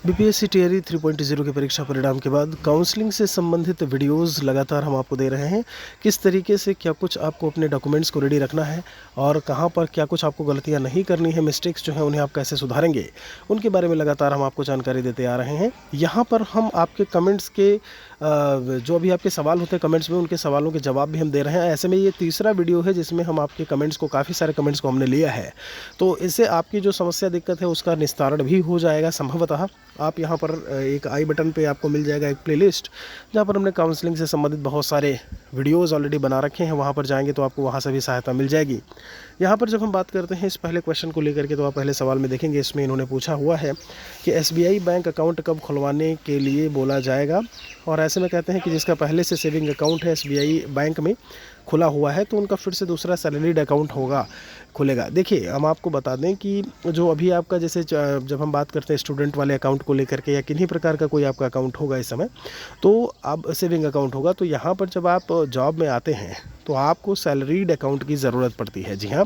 BPSC TRE 3.0 के परीक्षा परिणाम के बाद काउंसलिंग से संबंधित वीडियोस लगातार हम आपको दे रहे हैं। किस तरीके से क्या कुछ आपको अपने डॉक्यूमेंट्स को रेडी रखना है और कहां पर क्या कुछ आपको गलतियां नहीं करनी है, मिस्टेक्स जो हैं उन्हें आप कैसे सुधारेंगे, उनके बारे में लगातार हम आपको जानकारी देते आ रहे हैं। यहाँ पर हम आपके कमेंट्स के जो भी आपके सवाल होते हैं कमेंट्स में, उनके सवालों के जवाब भी हम दे रहे हैं। ऐसे में ये तीसरा वीडियो है जिसमें हम आपके कमेंट्स को, काफ़ी सारे कमेंट्स को हमने लिया है, तो इससे आपकी जो समस्या दिक्कत है उसका निस्तारण भी हो जाएगा संभवतः। आप यहाँ पर एक आई बटन पे आपको मिल जाएगा एक प्लेलिस्ट, जहाँ पर हमने काउंसलिंग से संबंधित बहुत सारे वीडियोस ऑलरेडी बना रखे हैं। वहाँ पर जाएंगे तो आपको वहाँ से भी सहायता मिल जाएगी। यहाँ पर जब हम बात करते हैं इस पहले क्वेश्चन को लेकर के, तो आप पहले सवाल में देखेंगे, इसमें इन्होंने पूछा हुआ है कि एसबीआई बैंक अकाउंट कब खुलवाने के लिए बोला जाएगा। और ऐसे में कहते हैं कि जिसका पहले से सेविंग अकाउंट है एसबीआई बैंक में खुला हुआ है, तो उनका फिर से दूसरा सैलरीड अकाउंट होगा, खुलेगा। देखिए, हम आपको बता दें कि जो अभी आपका, जैसे जब हम बात करते हैं स्टूडेंट वाले अकाउंट को लेकर के या किन्हीं प्रकार का कोई आपका अकाउंट होगा इस समय, तो अब सेविंग अकाउंट होगा, तो यहाँ पर जब आप जॉब में आते हैं तो आपको सैलरीड अकाउंट की ज़रूरत पड़ती है। जी हाँ,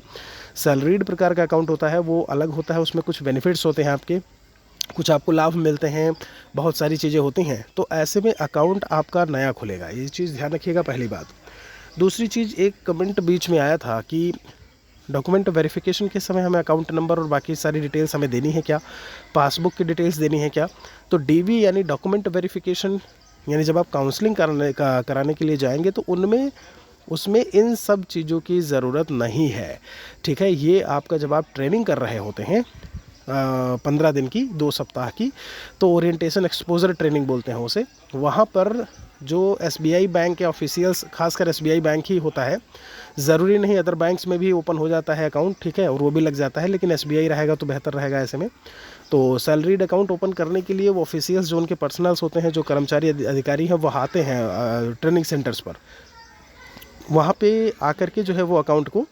सैलरीड प्रकार का अकाउंट होता है, वो अलग होता है, उसमें कुछ बेनिफिट्स होते हैं आपके, कुछ आपको लाभ मिलते हैं, बहुत सारी चीज़ें होती हैं। तो ऐसे में अकाउंट आपका नया खुलेगा, ये चीज़ ध्यान रखिएगा, पहली बात। दूसरी चीज़, एक कमेंट बीच में आया था कि डॉक्यूमेंट वेरिफिकेशन के समय हमें अकाउंट नंबर और बाकी सारी डिटेल्स हमें देनी है क्या, पासबुक की डिटेल्स देनी है क्या। तो डीवी यानी डॉक्यूमेंट वेरिफिकेशन, यानी जब आप काउंसलिंग कराने के लिए जाएंगे तो उसमें इन सब चीज़ों की ज़रूरत नहीं है। ठीक है, ये आपका जब आप ट्रेनिंग कर रहे होते हैं 15 दिन की, 2 सप्ताह की, तो ओरिएंटेशन एक्सपोजर ट्रेनिंग बोलते हैं उसे। वहाँ पर जो एसबीआई बैंक के ऑफिशियल्स, खासकर एसबीआई बैंक ही होता है, ज़रूरी नहीं अदर बैंक्स में भी ओपन हो जाता है अकाउंट, ठीक है, और वो भी लग जाता है, लेकिन एसबीआई रहेगा तो बेहतर रहेगा ऐसे में। तो सैलरीड अकाउंट ओपन करने के लिए वो ऑफिशियल्स, जो उनके पर्सनल्स होते हैं, जो कर्मचारी अधिकारी हैं, वो आते हैं ट्रेनिंग सेंटर्स पर। वहाँ पे आकर के जो है वो अकाउंट को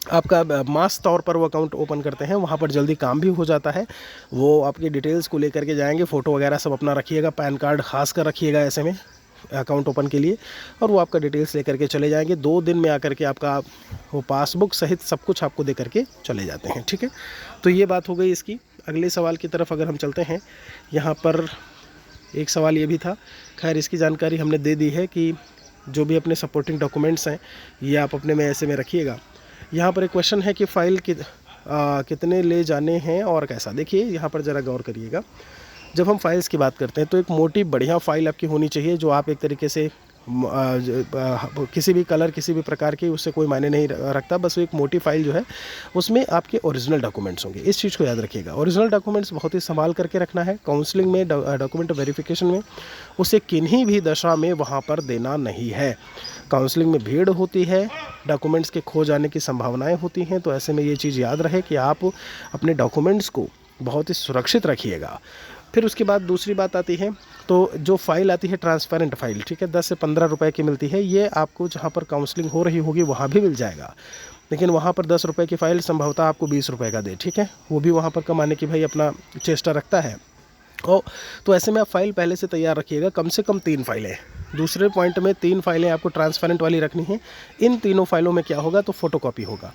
आपका मास तौर पर वो अकाउंट ओपन करते हैं। वहाँ पर जल्दी काम भी हो जाता है। वो आपकी डिटेल्स को लेकर के जाएंगे, फ़ोटो वगैरह सब अपना रखिएगा, पैन कार्ड खास कर रखिएगा ऐसे में अकाउंट ओपन के लिए, और वो आपका डिटेल्स लेकर के चले जाएंगे। 2 दिन में आकर के आपका वो पासबुक सहित सब कुछ आपको दे करके चले जाते हैं। ठीक है, तो ये बात हो गई इसकी। अगले सवाल की तरफ अगर हम चलते हैं, यहाँ पर एक सवाल ये भी था, खैर इसकी जानकारी हमने दे दी है कि जो भी अपने सपोर्टिंग डॉक्यूमेंट्स हैं ये आप अपने में ऐसे में रखिएगा। यहाँ पर एक क्वेश्चन है कि फ़ाइल कितने ले जाने हैं और कैसा। देखिए, यहाँ पर ज़रा गौर करिएगा। जब हम फाइल्स की बात करते हैं तो एक मोटी बढ़िया फ़ाइल आपकी होनी चाहिए, जो आप एक तरीके से किसी भी कलर, किसी भी प्रकार की, उससे कोई मायने नहीं रखता, बस एक मोटी फाइल जो है उसमें आपके ओरिजिनल डॉक्यूमेंट्स होंगे। इस चीज़ को याद रखिएगा, ओरिजिनल डॉक्यूमेंट्स बहुत ही संभाल करके रखना है। काउंसलिंग में, डॉक्यूमेंट वेरिफिकेशन में उसे किन्हीं भी दशा में वहाँ पर देना नहीं है। काउंसलिंग में भीड़ होती है, डॉक्यूमेंट्स के खो जाने की संभावनाएं होती हैं, तो ऐसे में ये चीज़ याद रहे कि आप अपने डॉक्यूमेंट्स को बहुत ही सुरक्षित रखिएगा। फिर उसके बाद दूसरी बात आती है, तो जो फाइल आती है ट्रांसपेरेंट फाइल, ठीक है, 10 से 15 रुपए की मिलती है। ये आपको जहाँ पर काउंसलिंग हो रही होगी वहाँ भी मिल जाएगा, लेकिन वहाँ पर 10 रुपए की फ़ाइल संभवतः आपको 20 रुपए का दे, ठीक है, वो भी वहाँ पर कमाने की भाई अपना चेष्टा रखता है। तो ऐसे में आप फाइल पहले से तैयार रखिएगा, कम से कम 3 फाइलें। दूसरे पॉइंट में 3 फाइलें आपको ट्रांसपेरेंट वाली रखनी है। इन तीनों फाइलों में क्या होगा, तो फोटोकॉपी होगा।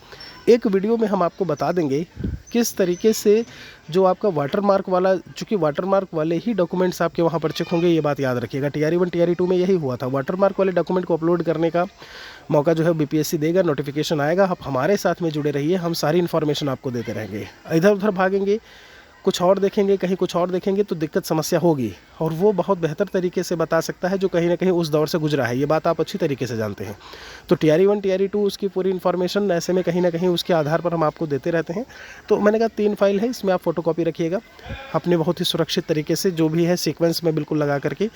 एक वीडियो में हम आपको बता देंगे किस तरीके से जो आपका वाटरमार्क वाला, चूँकि वाटरमार्क वाले ही डॉक्यूमेंट्स आपके वहाँ पर चेक होंगे, ये बात याद रखिएगा। टीआरई 1 टीआरई 2 में यही हुआ था, वाटरमार्क वाले डॉक्यूमेंट को अपलोड करने का मौका जो है बीपीएससी देगा, नोटिफिकेशन आएगा। आप हमारे साथ में जुड़े रहिए, हम सारी इन्फॉर्मेशन आपको देते रहेंगे। इधर उधर भागेंगे, कुछ और देखेंगे, कहीं कुछ और देखेंगे तो दिक्कत समस्या होगी, और वो बहुत बेहतर तरीके से बता सकता है जो कहीं ना कहीं उस दौर से गुजरा है। ये बात आप अच्छी तरीके से जानते हैं। तो टीआरई 1 टीआरई 2 उसकी पूरी इन्फॉर्मेशन ऐसे में कहीं ना कहीं उसके आधार पर हम आपको देते रहते हैं। तो मैंने कहा 3 फाइल है, इसमें आप फोटोकॉपी रखिएगा अपने बहुत ही सुरक्षित तरीके से, जो भी है सीक्वेंस में बिल्कुल लगा करके।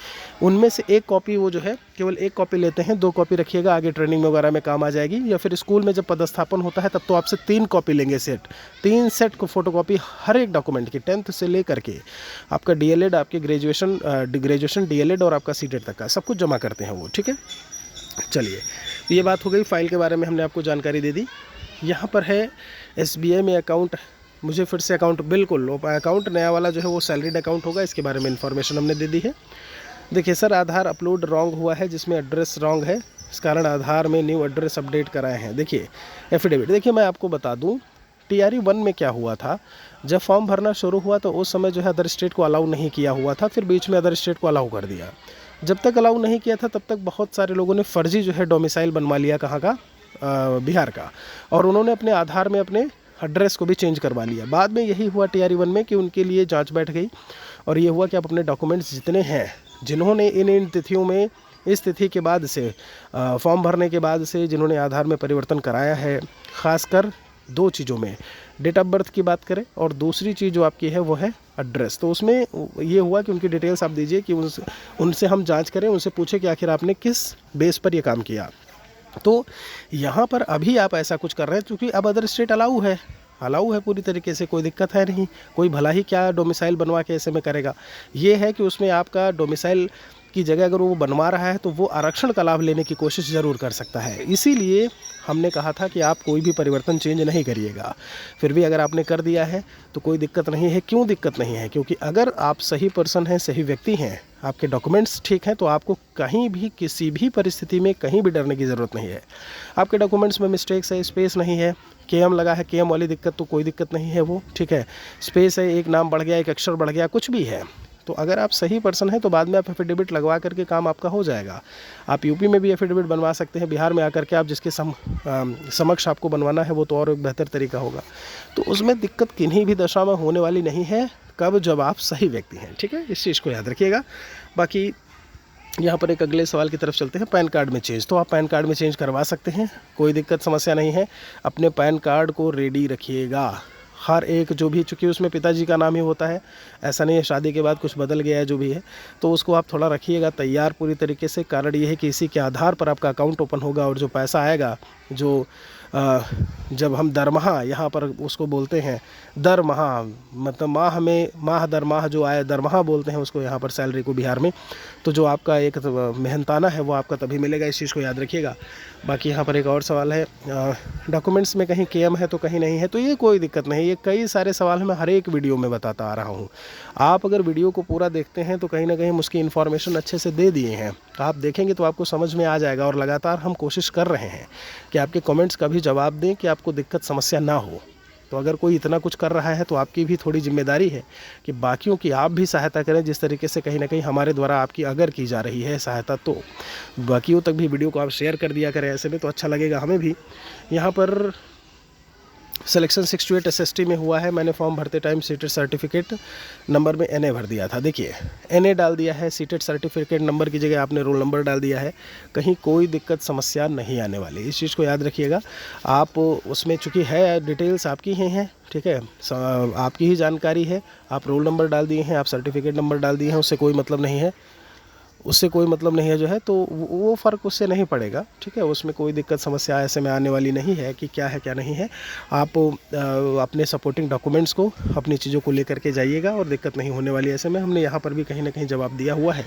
उनमें से एक कॉपी, वो जो है केवल एक कॉपी लेते हैं, 2 कॉपी रखिएगा, आगे ट्रेनिंग वगैरह में काम आ जाएगी, या फिर स्कूल में जब पदस्थापन होता है तब तो आपसे 3 कॉपी लेंगे, सेट 3 सेट को फोटोकॉपी हर एक डॉक्यूमेंट की, 10th से लेकर के आपका डीएलएड, आपके ग्रेजुएशन डीएलएड और आपका सीटेट तक का सब कुछ जमा करते हैं वो, ठीक है। चलिए, ये बात हो गई, फाइल के बारे में हमने आपको जानकारी दे दी। यहाँ पर है एसबीआई में अकाउंट, मुझे फिर से अकाउंट, बिल्कुल अकाउंट नया वाला जो है वो सैलरीड अकाउंट होगा, इसके बारे में इन्फॉर्मेशन हमने दे दी है। देखिए सर, आधार अपलोड रॉन्ग हुआ है, जिसमें एड्रेस रॉन्ग है, इस कारण आधार में न्यू एड्रेस अपडेट कराए हैं। देखिए एफिडेविट, देखिए मैं आपको बता दूं, TRE 1 में क्या हुआ था, जब फॉर्म भरना शुरू हुआ तो उस समय जो है अदर स्टेट को अलाउ नहीं किया हुआ था, फिर बीच में अदर स्टेट को अलाउ कर दिया। जब तक अलाउ नहीं किया था तब तक बहुत सारे लोगों ने फर्जी जो है डोमिसाइल बनवा लिया, कहाँ का, बिहार का, और उन्होंने अपने आधार में अपने एड्रेस को भी चेंज करवा लिया। बाद में यही हुआ TRE 1 में कि उनके लिए जांच बैठ गई और ये हुआ कि आप अपने डॉक्यूमेंट्स जितने हैं, जिन्होंने इन तिथियों में, इस तिथि के बाद से, फॉर्म भरने के बाद से जिन्होंने आधार में परिवर्तन कराया है, ख़ासकर 2 चीज़ों में, डेट ऑफ बर्थ की बात करें और दूसरी चीज़ जो आपकी है वो है एड्रेस, तो उसमें ये हुआ कि उनकी डिटेल्स आप दीजिए कि उनसे हम जांच करें, उनसे पूछे कि आखिर आपने किस बेस पर ये काम किया। तो यहाँ पर अभी आप ऐसा कुछ कर रहे हैं क्योंकि अब अदर स्टेट अलाउ है पूरी तरीके से, कोई दिक्कत है नहीं। कोई भला ही क्या डोमिसाइल बनवा के ऐसे में करेगा। ये है कि उसमें आपका डोमिसाइल की जगह अगर वो बनवा रहा है तो वो आरक्षण का लाभ लेने की कोशिश ज़रूर कर सकता है। इसीलिए हमने कहा था कि आप कोई भी परिवर्तन चेंज नहीं करिएगा। फिर भी अगर आपने कर दिया है तो कोई दिक्कत नहीं है। क्यों दिक्कत नहीं है? क्योंकि अगर आप सही पर्सन हैं, सही व्यक्ति हैं, आपके डॉक्यूमेंट्स ठीक हैं, तो आपको कहीं भी किसी भी परिस्थिति में कहीं भी डरने की ज़रूरत नहीं है। आपके डॉक्यूमेंट्स में मिस्टेक्स है, स्पेस नहीं है, KM लगा है, KM वाली दिक्कत तो कोई दिक्कत नहीं है, वो ठीक है। स्पेस है, एक नाम बढ़ गया, एक अक्षर बढ़ गया, कुछ भी है, तो अगर आप सही पर्सन हैं तो बाद में आप एफिडेविट लगवा करके काम आपका हो जाएगा। आप यूपी में भी एफिडेविट बनवा सकते हैं, बिहार में आकर के आप जिसके समक्ष आपको बनवाना है वो तो और एक बेहतर तरीका होगा। तो उसमें दिक्कत किन्हीं भी दशा में होने वाली नहीं है। कब? जब आप सही व्यक्ति हैं, ठीक है। इस चीज़ को याद रखिएगा। बाकी यहाँ पर एक अगले सवाल की तरफ चलते हैं, पैन कार्ड में चेंज। तो आप पैन कार्ड में चेंज करवा सकते हैं, कोई दिक्कत समस्या नहीं है। अपने पैन कार्ड को रेडी रखिएगा। हर एक जो भी, चूँकि उसमें पिताजी का नाम ही होता है, ऐसा नहीं है शादी के बाद कुछ बदल गया है जो भी है, तो उसको आप थोड़ा रखिएगा तैयार पूरी तरीके से। कारण ये है कि इसी के आधार पर आपका अकाउंट ओपन होगा और जो पैसा आएगा, जो जब हम दरमाहा यहाँ पर उसको बोलते हैं, दरमाहा मतलब माह में, माह दर माह जो आए दरमाहा बोलते हैं उसको यहाँ पर सैलरी को बिहार में, तो जो आपका एक मेहनताना है वो आपका तभी मिलेगा। इस चीज़ को याद रखिएगा। बाकी यहाँ पर एक और सवाल है, डॉक्यूमेंट्स में कहीं KM है तो कहीं नहीं है, तो ये कोई दिक्कत नहीं। ये कई सारे सवाल मैं हर एक वीडियो में बताता आ रहा हूँ। आप अगर वीडियो को पूरा देखते हैं तो कहीं ना कहीं उसकी इन्फॉर्मेशन अच्छे से दे दिए हैं, आप देखेंगे तो आपको समझ में आ जाएगा। और लगातार हम कोशिश कर रहे हैं कि आपके कमेंट्स का भी जवाब दें कि आपको दिक्कत समस्या ना हो। तो अगर कोई इतना कुछ कर रहा है तो आपकी भी थोड़ी जिम्मेदारी है कि बाकियों की आप भी सहायता करें, जिस तरीके से कहीं ना कहीं हमारे द्वारा आपकी अगर की जा रही है सहायता, तो बाकियों तक भी वीडियो को आप शेयर कर दिया करें। ऐसे में तो अच्छा लगेगा हमें भी। यहाँ पर सिलेक्शन 6 to 8 SST में हुआ है। मैंने फॉर्म भरते टाइम सीटेड सर्टिफिकेट नंबर में NA भर दिया था। देखिए NA डाल दिया है, सीटेड सर्टिफिकेट नंबर की जगह आपने रोल नंबर डाल दिया है, कहीं कोई दिक्कत समस्या नहीं आने वाली। इस चीज़ को याद रखिएगा। आप उसमें चूँकि है डिटेल्स आपकी ही हैं, ठीक है, आपकी ही जानकारी है, आप रोल नंबर डाल दिए हैं, आप सर्टिफिकेट नंबर डाल दिए हैं, उससे कोई मतलब नहीं है, उससे कोई मतलब नहीं है जो है, तो वो फ़र्क उससे नहीं पड़ेगा, ठीक है। उसमें कोई दिक्कत समस्या ऐसे में आने वाली नहीं है कि क्या है क्या नहीं है। आप अपने सपोर्टिंग डॉक्यूमेंट्स को, अपनी चीज़ों को लेकर के जाइएगा और दिक्कत नहीं होने वाली। ऐसे में हमने यहाँ पर भी कहीं ना कहीं जवाब दिया हुआ है।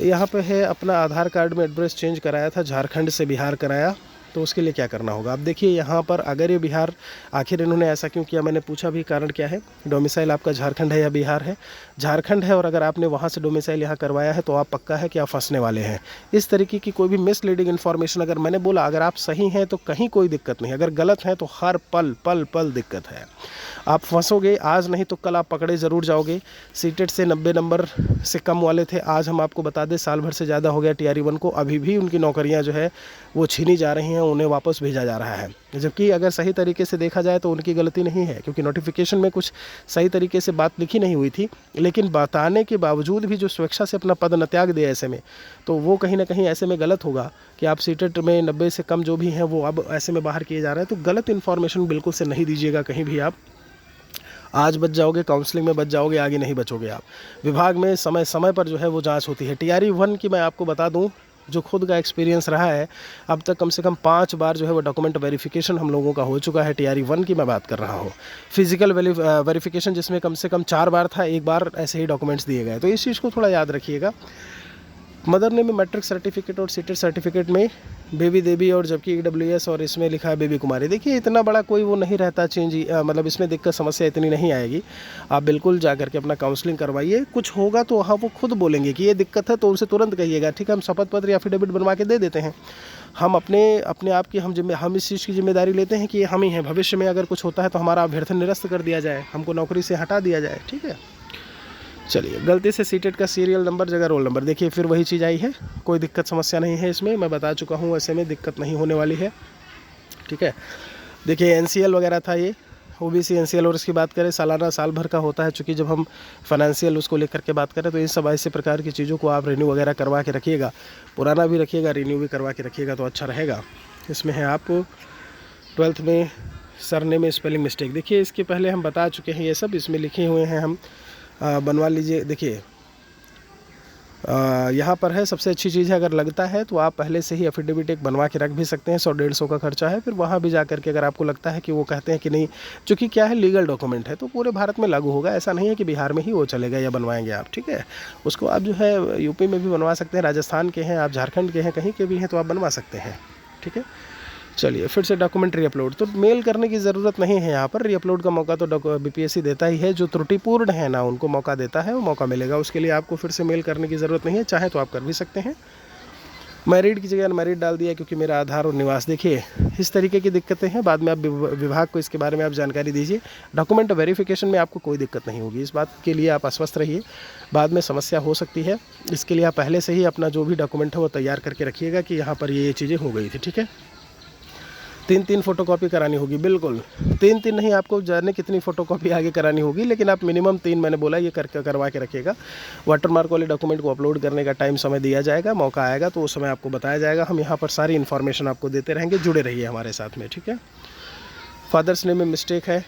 यहाँ पे है अपना आधार कार्ड में एड्रेस चेंज कराया था, झारखंड से बिहार कराया, तो उसके लिए क्या करना होगा। अब देखिए यहाँ पर अगर ये बिहार, आखिर इन्होंने ऐसा क्यों किया, मैंने पूछा भी कारण क्या है। डोमिसाइल आपका झारखंड है या बिहार है? झारखंड है, और अगर आपने वहाँ से डोमिसाइल यहाँ करवाया है तो आप पक्का है कि आप फंसने वाले हैं। इस तरीके की कोई भी मिसलीडिंग इन्फॉर्मेशन, अगर मैंने बोला अगर आप सही हैं तो कहीं कोई दिक्कत नहीं, अगर गलत हैं तो हर पल पल पल दिक्कत है। आप फंसोगे, आज नहीं तो कल आप पकड़े ज़रूर जाओगे। सीटेड से 90 नंबर से कम वाले थे, आज हम आपको बता दें साल भर से ज़्यादा हो गया TRE 1 को, अभी भी उनकी नौकरियां जो है वो छीनी जा रही हैं, उन्हें वापस भेजा जा रहा है। जबकि अगर सही तरीके से देखा जाए तो उनकी गलती नहीं है, क्योंकि नोटिफिकेशन में कुछ सही तरीके से बात लिखी नहीं हुई थी, लेकिन बताने के बावजूद भी जो स्वेच्छा से अपना पद न त्याग दे ऐसे में, तो वो कहीं ना कहीं ऐसे में गलत होगा कि आप सीटेड में 90 से कम जो भी हैं वो अब ऐसे में बाहर किए जा रहे हैं। तो गलत इन्फॉर्मेशन बिल्कुल से नहीं दीजिएगा कहीं भी। आप आज बच जाओगे, काउंसलिंग में बच जाओगे, आगे नहीं बचोगे आप। विभाग में समय समय पर जो है वो जांच होती है। TRE 1 की मैं आपको बता दूं, जो खुद का एक्सपीरियंस रहा है, अब तक कम से कम 5 बार जो है वो डॉक्यूमेंट वेरिफिकेशन हम लोगों का हो चुका है। TRE 1 की मैं बात कर रहा हूँ। फिजिकल वेरिफिकेशन जिसमें कम से कम 4 बार था, 1 बार ऐसे ही डॉक्यूमेंट्स दिए गए। तो इस चीज़ को थोड़ा याद रखिएगा। मदर नेम में मैट्रिक सर्टिफिकेट और सीटेड सर्टिफिकेट में बेबी देवी और जबकि EWS और इसमें लिखा है बेबी कुमारी। देखिए इतना बड़ा कोई वो नहीं रहता चेंज, मतलब इसमें दिक्कत समस्या इतनी नहीं आएगी। आप बिल्कुल जा करके अपना काउंसलिंग करवाइए। कुछ होगा तो वहाँ वो खुद बोलेंगे कि ये दिक्कत है, तो उनसे तुरंत कहिएगा, ठीक है हम शपथ पत्र या एफिडेविट बनवा के दे देते हैं। हम अपने आप की हम इस चीज़ की जिम्मेदारी लेते हैं कि ये हम ही हैं। भविष्य में अगर कुछ होता है तो हमारा अभ्यर्थन निरस्त कर दिया जाए, हमको नौकरी से हटा दिया जाए, ठीक है। चलिए, गलती से सीटेड का सीरियल नंबर जगह रोल नंबर, देखिए फिर वही चीज़ आई है। कोई दिक्कत समस्या नहीं है इसमें, मैं बता चुका हूँ, ऐसे में दिक्कत नहीं होने वाली है, ठीक है। देखिए NCL वगैरह था, ये OBC NCL, और इसकी बात करें सालाना साल भर का होता है। चूँकि जब हम फाइनेंशियल उसको लेकर के बात करें तो इन सब ऐसे प्रकार की चीज़ों को आप रिन्यू वगैरह करवा के रखिएगा, पुराना भी रखिएगा, रिन्यू भी करवा के रखिएगा तो अच्छा रहेगा। इसमें है आप 12th में सरनेम में स्पेलिंग मिस्टेक, देखिए इसके पहले हम बता चुके हैं, ये सब इसमें लिखे हुए हैं, हम बनवा लीजिए। देखिए यहाँ पर है, सबसे अच्छी चीज़ है अगर लगता है तो आप पहले से ही एफिडेविट एक बनवा के रख भी सकते हैं। 100-150 का खर्चा है। फिर वहाँ भी जा करके अगर आपको लगता है कि वो कहते हैं कि नहीं, चूँकि क्या है लीगल डॉक्यूमेंट है तो पूरे भारत में लागू होगा, ऐसा नहीं है कि बिहार में ही वो चलेगा या बनवाएंगे आप, ठीक है। उसको आप जो है यूपी में भी बनवा सकते हैं, राजस्थान के हैं आप, झारखंड के हैं, कहीं के भी हैं तो आप बनवा सकते हैं, ठीक है। चलिए फिर से डॉक्यूमेंट रीअपलोड, तो मेल करने की ज़रूरत नहीं है यहाँ पर। रीअपलोड का मौका तो BPSC देता ही है, जो त्रुटिपूर्ण है ना उनको मौका देता है, वो मौका मिलेगा। उसके लिए आपको फिर से मेल करने की ज़रूरत नहीं है, चाहे तो आप कर भी सकते हैं। मैरिड की जगह अनमैरिड डाल दिया क्योंकि मेरा आधार और निवास, देखिए इस तरीके की दिक्कतें हैं। बाद में आप विभाग को इसके बारे में आप जानकारी दीजिए। डॉक्यूमेंट वेरिफिकेशन में आपको कोई दिक्कत नहीं होगी, इस बात के लिए आप आश्वस्त रहिए। बाद में समस्या हो सकती है, इसके लिए आप पहले से ही अपना जो भी डॉक्यूमेंट है वो तैयार करके रखिएगा कि यहाँ पर ये चीज़ें हो गई थी, ठीक है। 3 फोटोकॉपी करानी होगी, बिल्कुल 3 नहीं, आपको जाने कितनी फ़ोटोकॉपी आगे करानी होगी, लेकिन आप मिनिमम 3 मैंने बोला ये करवा के रखिएगा। वाटरमार्क वाले डॉक्यूमेंट को अपलोड करने का टाइम समय दिया जाएगा, मौका आएगा तो उस समय आपको बताया जाएगा। हम यहाँ पर सारी इन्फॉर्मेशन आपको देते रहेंगे, जुड़े रहिए हमारे साथ में, ठीक है। फादर्स नेम में मिस्टेक है,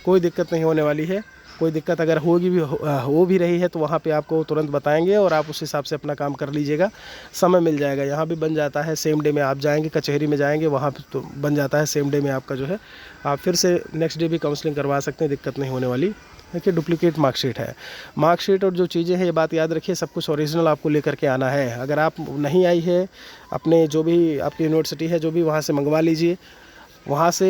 कोई दिक्कत नहीं होने वाली है। कोई दिक्कत अगर हो भी रही है तो वहाँ पे आपको तुरंत बताएंगे और आप उस हिसाब से अपना काम कर लीजिएगा, समय मिल जाएगा। यहाँ भी बन जाता है सेम डे में, आप जाएंगे कचहरी में जाएंगे वहाँ पे तो बन जाता है सेम डे में आपका जो है, आप फिर से नेक्स्ट डे भी काउंसलिंग करवा सकते हैं, दिक्कत नहीं होने वाली। देखिए डुप्लीकेट मार्कशीट है, मार्कशीट और जो चीज़ें हैं ये बात याद रखिए, सब कुछ ओरिजिनल आपको लेकर के आना है। अगर आप नहीं आई है, अपने जो भी आपकी यूनिवर्सिटी है जो भी, वहाँ से मंगवा लीजिए। वहाँ से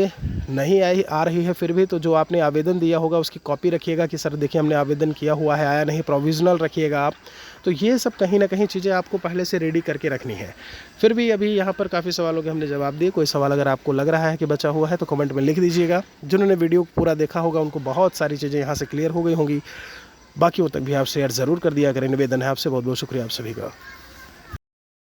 नहीं आ रही है फिर भी, तो जो आपने आवेदन दिया होगा उसकी कॉपी रखिएगा कि सर देखिए हमने आवेदन किया हुआ है, आया नहीं, प्रोविज़नल रखिएगा आप। तो ये सब कहीं ना कहीं चीज़ें आपको पहले से रेडी करके रखनी है। फिर भी अभी यहाँ पर काफ़ी सवालों के हमने जवाब दिए। कोई सवाल अगर आपको लग रहा है कि बचा हुआ है तो कमेंट में लिख दीजिएगा। जिन्होंने वीडियो पूरा देखा होगा उनको बहुत सारी चीज़ें यहाँ से क्लियर हो गई होंगी, बाकियों तक भी आप शेयर ज़रूर कर दिया करें, निवेदन है आपसे। बहुत बहुत शुक्रिया आप सभी का।